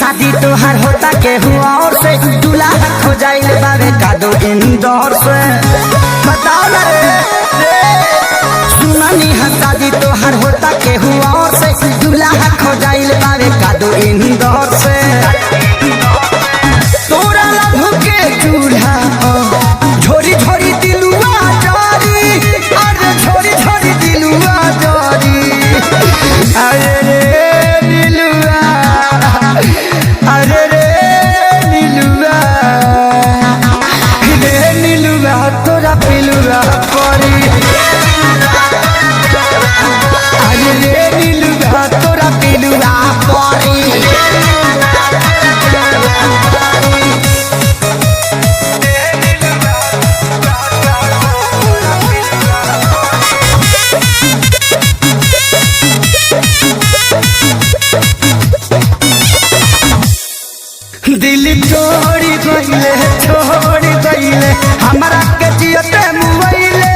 शादी तोहर होता के हुआ और से दूल्हा खो जाइले बारे का दो इंदौर से बताओ ना रे सुनानी है शादी तोहर होता के हुआ और से दूल्हा खो जाइले बारे का दो इंदौर से तोरा लभ के चूल्हा झोरी झोरी दिलुआ जारी अरे झोरी झोरी दिलुआ जारी अरे रे दिलुआ अरे रे नीलुआ रे नीलुआ तोरा पिलुआ परी अरे रे नीलुआ तोरा पिलुआ परी दिल छोड़ी गईले हमारा के जियते मुइले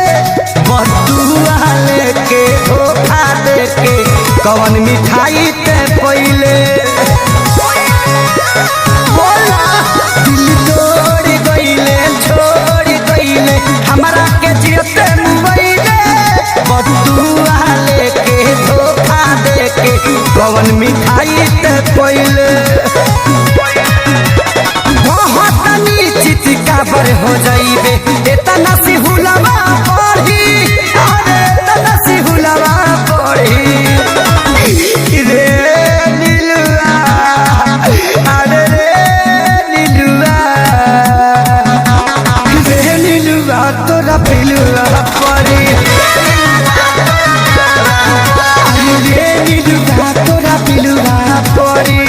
बदुआ लेके धोखा देके कवन मिठाई ते पहिले बोला दिल छोड़ी गईले हमारा के जियते मुइले बदुआ लेके धोखा देके कवन मिठाई ते पहिले बर हो जाइबे एतना सी हुलवा पढ़ी अरे एतना सी हुलवा पढ़ी रे नीलुआ अरे रे नीलुआ तोरा पिलुआ पढ़ी रे नीलुआ तोरा पिलुआ पढ़ी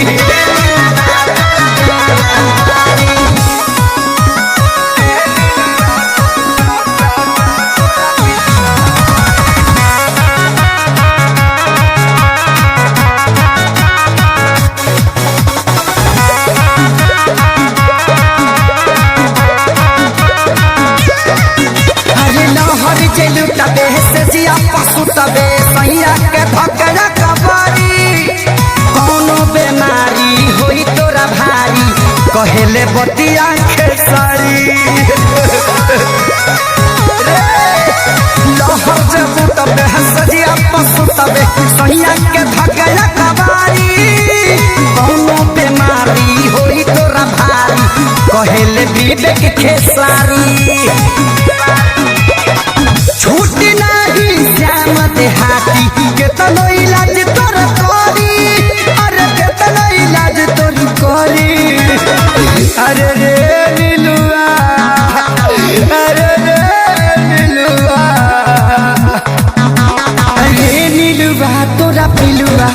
तबे से जिया पशु तबे सैया के भकरा कबारी कोनो बेमारी होई तोरा भारी कहेले बतिया खेसारी लहर जबू तबे से जिया पशु तबे सैया के भकरा कबारी कोनो बेमारी होई तोरा भारी कहेले विवेक खेसारी छूटी नहीं श्याम देहाती केतनो इलाज तोर करी अरे केतनो इलाज तोर करी अरे रे नीलुआ अरे रे नीलुआ अरे नीलुआ तोरा पिलुआ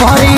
परी